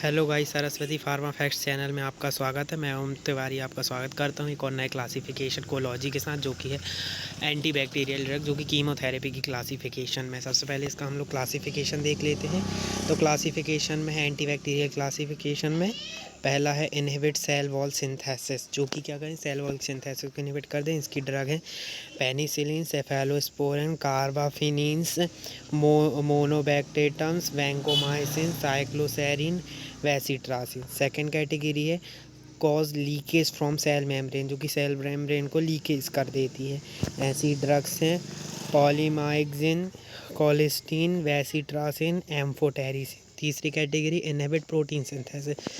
Hello guys, Saraswati pharma facts channel में आपका स्वागत है। मैं ओम तिवारी आपका स्वागत करता हूँ एक और नए क्लासिफिकेशन कोलॉजी के साथ, जो कि है एंटी बैक्टीरियल ड्रग, जो कि कीमोथेरेपी की क्लासिफिकेशन में। सबसे पहले इसका हम लोग क्लासिफिकेशन देख लेते हैं। तो क्लासिफिकेशन में है एंटी बैक्टीरियल क्लासिफिकेशन में पहला है इनहिबिट सेल वॉल सिंथेसिस, जो कि क्या करें, सेल वॉल सिंथेसिस को इनहिबिट कर दें। इसकी ड्रग है penicillin, cephalosporin, carbapenems, monobactams, vancomycin, cycloserine, bacitracin. Second category है cause leakage from cell membrane, जो कि सेल मेम्ब्रेन को लीकेज कर देती है। ऐसी ड्रग्स हैं पॉलीमाइक्सिन, कोलिस्टीन, वैसिट्रासिन, एम्फोटेरिसिन। तीसरी कैटेगरी इनहिबिट प्रोटीन सिंथेसिस,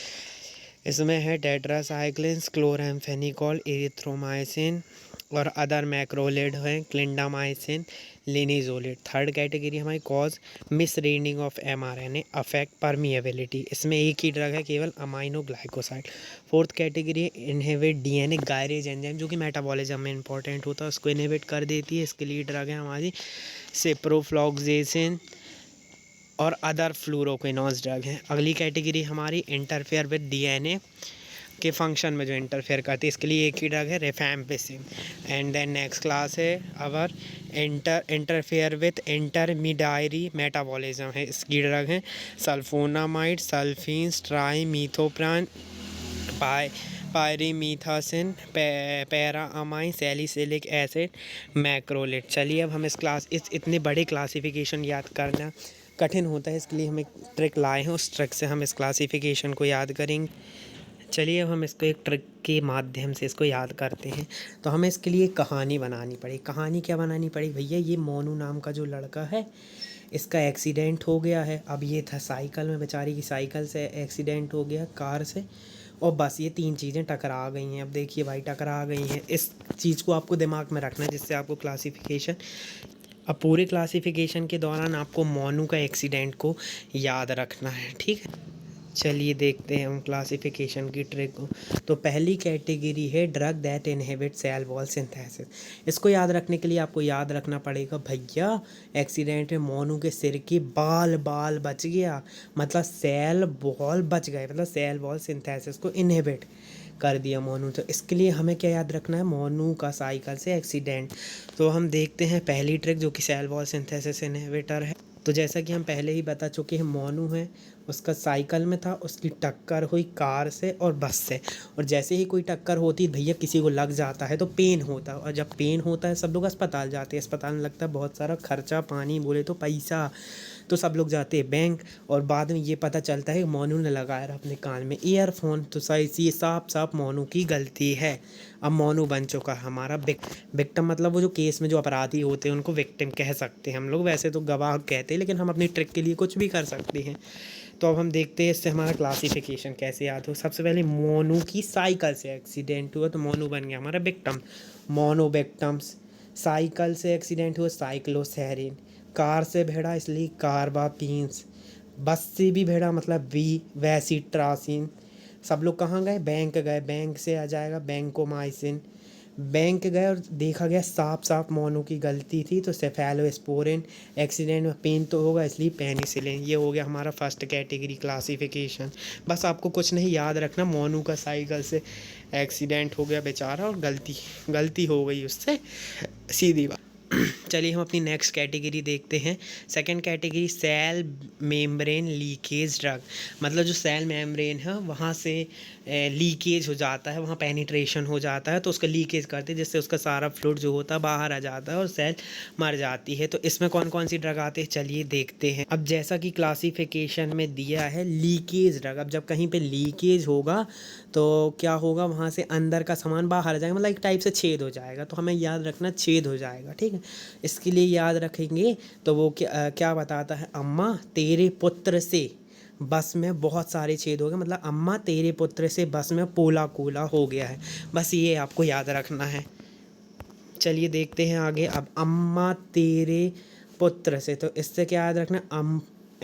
इसमें है टेट्रासाइक्लिन, क्लोराम्फेनिकोल, एरिथ्रोमाइसिन और अदर मैक्रोलिड हैं, क्लिंडामाइसिन, लिनिजोलिड। थर्ड कैटेगरी हमारी cause miss reading of mRNA, affect permeability, इसमें एक ही ड्रग है केवल amino glycoside. Fourth category inhibit DNA gyrase enzyme, जो कि मेटाबॉलिज्म में इंपॉर्टेंट होता है, उसको इनहिबिट कर देती है। इसके लिए ड्रग है हमारी सिप्रोफ्लॉक्सेसिन और अदर फ्लूरोक्विनोज ड्रग हैं। अगली कैटेगरी हमारी इंटरफेयर विद डीएनए के फंक्शन में जो इंटरफेयर करती है, इसके लिए एक ही ड्रग है rifampicin. And then next class है our interfere with intermediary metabolism है, इसकी ड्रग है sulfonamide, sulphones, trimethoprim, pyrimethamine, para amine, salicylic acid, macrolide. चलिए अब हम इस इतने बड़े क्लासिफिकेशन याद करना कठिन होता है, इसके लिए हम एक ट्रिक लाए हैं। उस ट्रिक से हम इस क्लासिफिकेशन को याद करेंगे। चलिए अब हम इसको एक ट्रिक के माध्यम से इसको याद करते हैं। तो हमें इसके लिए कहानी बनानी पड़ी। कहानी क्या बनानी पड़ी भैया? ये मोनू नाम का जो लड़का है, इसका एक्सीडेंट हो गया है। अब ये था साइकिल में, बेचारी की साइकिल से एक्सीडेंट हो गया, कार से, और बस ये तीन चीज़ें टकरा गई हैं। अब देखिए भाई, टकरा गई हैं, इस चीज़ को आपको दिमाग में रखना है, जिससे आपको क्लासिफिकेशन, अब पूरे क्लासिफिकेशन के दौरान आपको मोनू का एक्सीडेंट को याद रखना है, ठीक है। चलिए देखते हैं हम क्लासिफिकेशन की ट्रिक को। तो पहली कैटेगरी है drug that inhibit cell wall synthesis. इसको याद रखने के लिए आपको याद रखना पड़ेगा भैया, एक्सीडेंट में मोनू के सिर की बाल बच गया, मतलब सेल वॉल बच गए, मतलब सेल वॉल सिंथेसिस को इनहिबिट कर दिया मोनू। तो इसके लिए हमें क्या याद रखना है? मोनू का साइकिल से एक्सीडेंट। तो हम देखते हैं पहली ट्रिक, जो कि सेल वॉल सिंथेसिस इनहिबिटर है। तो जैसा कि हम पहले ही बता चुके हैं, मोनू है, उसका साइकिल में था, उसकी टक्कर हुई कार से और बस से। और जैसे ही कोई टक्कर होती है भैया, किसी को लग जाता है तो पेन होता है, और जब पेन होता है सब लोग अस्पताल जाते हैं। अस्पताल में लगता है बहुत सारा खर्चा, पानी बोले तो पैसा, तो सब लोग जाते हैं बैंक। और बाद में ये पता चलता है मोनू ने लगाया रहा अपने कान में ईयरफोन। तो सही, ये साफ मोनू की गलती है। अब मोनू बन चुका है हमारा विक्टिम, मतलब वो जो केस में जो अपराधी होते हैं उनको विक्टिम कह सकते हैं हम लोग, वैसे तो गवाह कहते हैं, लेकिन हम अपनी ट्रिक के लिए कुछ भी कर सकते हैं। तो अब हम देखते हैं इससे हमारा क्लासिफिकेशन कैसे याद हो। सबसे पहले मोनू की साइकिल से एक्सीडेंट हुआ, तो मोनू बन गया हमारा विक्टिम, मोनो विक्टिम्स। साइकिल से एक्सीडेंट हुआ, साइक्लोसेरिन। कार से भिड़ा, इसलिए कार्बापीन्स। बस से भी भिड़ा, मतलब वैसिट्रासिन। सब लोग कहाँ गए? बैंक गए, बैंक से आ जाएगा बैंकोमाइसिन। बैंक गए और देखा गया साफ मोनू की गलती थी, तो सेफेलोस्पोरिन। एक्सीडेंट में पेन तो होगा, इसलिए पेनिसिलिन। ये हो गया हमारा फर्स्ट कैटेगरी क्लासिफिकेशन। बस आपको कुछ नहीं याद रखना, मोनू का साइकिल से एक्सीडेंट हो गया बेचारा, और गलती हो गई उससे, सीधी बात। चलिए हम अपनी नेक्स्ट कैटेगरी देखते हैं। Second category cell membrane leakage drug, मतलब जो सेल मेम्ब्रेन है वहाँ से लीकेज हो जाता है, वहाँ पेनिट्रेशन हो जाता है, तो उसका लीकेज करते हैं, जिससे उसका सारा फ्लूइड जो होता है बाहर आ जाता है और सेल मर जाती है। तो इसमें कौन कौन सी ड्रग आते हैं, चलिए देखते हैं। अब जैसा कि क्लासिफिकेशन में दिया है लीकेज ड्रग, अब जब कहीं पे लीकेज होगा तो क्या होगा, वहाँ से अंदर का सामान बाहर आ जाएगा, मतलब एक टाइप से छेद हो जाएगा। तो हमें याद रखना छेद हो जाएगा, ठीक है। इसके लिए याद रखेंगे तो वो क्या बताता है, अम्मा तेरे पुत्र से बस में बहुत सारे छेद हो गए, मतलब अम्मा तेरे पुत्र से बस में पोला कोला हो गया है। बस ये आपको याद रखना है। चलिए देखते हैं आगे। अब अम्मा तेरे पुत्र से, तो इससे क्या याद रखना,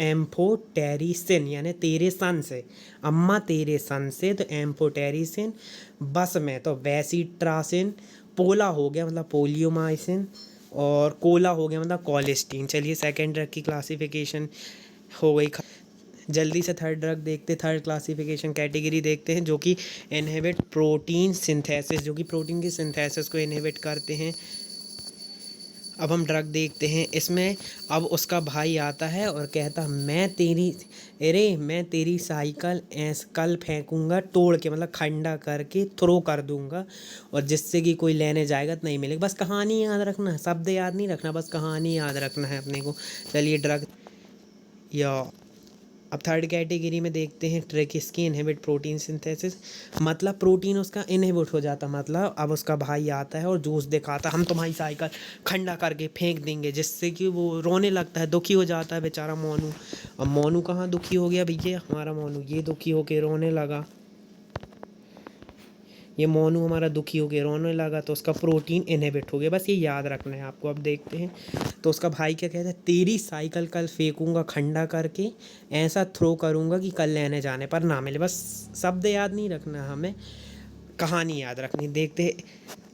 एम्फोटेरिसिन, यानी तेरे सन से। अम्मा तेरे सन से, तो एम्फोटेरिसिन। बस में तो वैसिट्रासिन। पोला हो गया मतलब पोलियोमाइसिन, और कोला हो गया मतलब कोलिस्टीन। चलिए सेकेंड ड्रग की क्लासिफिकेशन हो गई। जल्दी से थर्ड ड्रग देखते, थर्ड क्लासिफिकेशन कैटेगरी देखते हैं, जो कि इनहिबिट प्रोटीन सिंथेसिस, जो कि प्रोटीन की सिंथेसिस को इनहिबिट करते हैं। अब हम ड्रग देखते हैं इसमें। अब उसका भाई आता है और कहता मैं तेरी साइकिल कल फेंकूंगा तोड़ के, मतलब खंडा करके थ्रो कर दूंगा, और जिससे कि कोई लेने जाएगा तो नहीं मिलेगा। बस कहानी याद रखना है, शब्द याद नहीं रखना, बस कहानी याद रखना है अपने को। चलिए ड्रग या अब थर्ड कैटेगरी में देखते हैं ट्रिक इसकी, इनहिबिट प्रोटीन सिंथेसिस, मतलब प्रोटीन उसका इनहिबिट हो जाता, मतलब अब उसका भाई आता है और जूस दिखाता, हम तुम्हारी साइकिल खंडा करके फेंक देंगे, जिससे कि वो रोने लगता है, दुखी हो जाता है बेचारा मोनू। अब मोनू कहाँ दुखी हो गया भैया, हमारा मोनू ये दुखी होके रोने लगा, ये मोनू हमारा दुखी हो गया रोने लगा, तो उसका प्रोटीन इनहिबिट हो गया। बस ये याद रखना है आपको। अब देखते हैं तो उसका भाई क्या कहता है, तेरी साइकिल कल फेंकूंगा खंडा करके, ऐसा थ्रो करूंगा कि कल लेने जाने पर ना मिले। बस शब्द याद नहीं रखना हमें, कहानी याद रखनी। देखते हैं,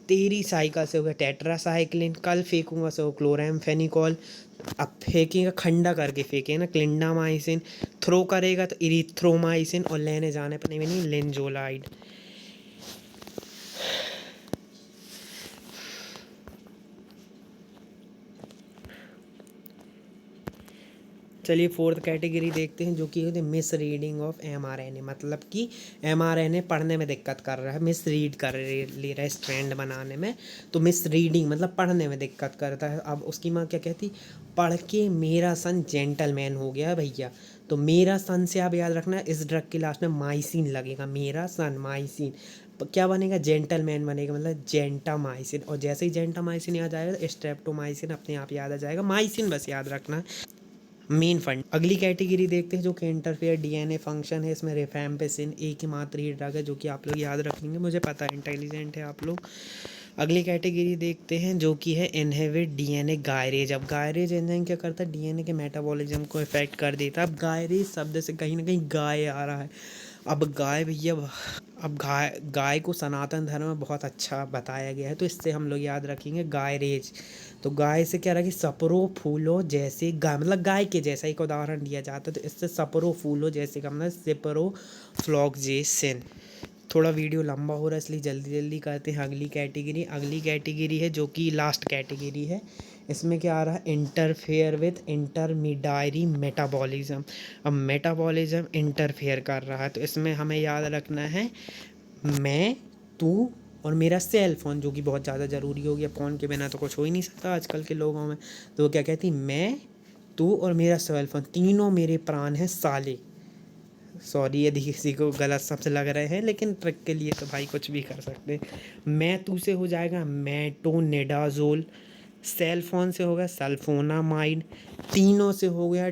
तेरी साइकिल से हो गया टेट्रासाइक्लिन, कल फेंकूंगा से हो क्लोरामफेनिकॉल, अब फेंकेगा खंडा करके फेंकेगा ना क्लिंडामाइसिन, थ्रो करेगा तो इरिथ्रोमाइसिन, और लेने जाने पर नहीं लिंजोलाइड। चलिए फोर्थ कैटेगरी देखते हैं, जो कि होती है मिस रीडिंग ऑफ mRNA, मतलब कि mRNA पढ़ने में दिक्कत कर रहा है, मिस रीड कर ले रहा है स्ट्रैंड बनाने में, तो मिस रीडिंग मतलब पढ़ने में दिक्कत करता है। अब उसकी माँ क्या कहती, पढ़ के मेरा सन जेंटलमैन हो गया भैया। तो मेरा सन से आप याद रखना, इस ड्रग के लास्ट में माइसिन लगेगा, मेरा सन माइसिन, क्या बनेगा, जेंटलमैन बनेगा, मतलब जेंटामाइसिन, और जैसे ही जेंटामाइसिन याद आएगा तो स्ट्रेप्टोमाइसिन अपने आप याद आ जाएगा, माइसिन बस याद रखना है मेन फंड। अगली कैटेगरी देखते हैं, जो कि इंटरफेयर डीएनए फंक्शन है, इसमें रिफैम्पिसिन एकमात्र ही ड्रग है, जो कि आप लोग याद रखेंगे, मुझे पता है इंटेलिजेंट है आप लोग। अगली कैटेगरी देखते हैं, जो कि है इनहिबिट डीएनए गायरेज। अब गायरेज एंजाइम क्या करता है, डीएनए के मेटाबॉलिज्म को इफेक्ट कर देता है। अब गायरेज शब्द से कहीं ना कहीं गाय आ रहा है। अब गाय भैया, अब गाय को सनातन धर्म में बहुत अच्छा बताया गया है, तो इससे हम लोग याद रखेंगे गायरेज। तो गाय से क्या रहा कि सपरो फूलो जैसे गाय, मतलब गाय के जैसा एक उदाहरण दिया जाता है, तो इससे सपरो फूलो जैसे का मतलब सिपरो फ्लॉक्जेसिन। थोड़ा वीडियो लंबा हो रहा है इसलिए जल्दी जल्दी करते हैं। अगली कैटेगरी है, जो कि लास्ट कैटेगरी है, इसमें क्या आ रहा है, इंटरफेयर विथ इंटरमीडियरी मेटाबॉलिज्म। अब मेटाबॉलिज्म इंटरफेयर कर रहा है, तो इसमें हमें याद रखना है मैं, तू और मेरा सेल फ़ोन, जो कि बहुत ज़्यादा ज़रूरी हो गया, फ़ोन के बिना तो कुछ हो ही नहीं सकता आजकल के लोगों में। तो वो क्या कहती, मैं, तू और मेरा सेल फ़ोन, तीनों मेरे प्राण हैं साले। सॉरी यदि किसी को गलत शब्द लग रहे हैं, लेकिन ट्रिक के लिए तो भाई कुछ भी कर सकते हैं। मैं तू से हो जाएगा मेटोनेडाजोल, सेल फोन से हो गया सल्फोनामाइड, तीनों से हो गया,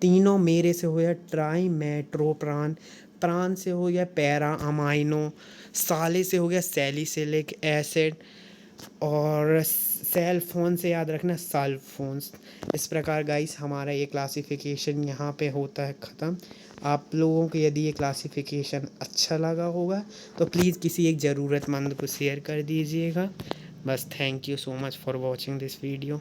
तीनों मेरे से हो गया ट्राइमेट्रोप्रान, प्राण से हो गया पैरा अमाइनो, साले से हो गया सैलिसिलिक एसिड, और सेल फोन से याद रखना सल्फोन्स। इस प्रकार गाइस हमारा ये क्लासिफिकेशन यहाँ पे होता है ख़त्म। आप लोगों को यदि ये क्लासिफिकेशन अच्छा लगा होगा तो प्लीज़ किसी एक ज़रूरतमंद को शेयर कर दीजिएगा। बस thank you so much for watching this video.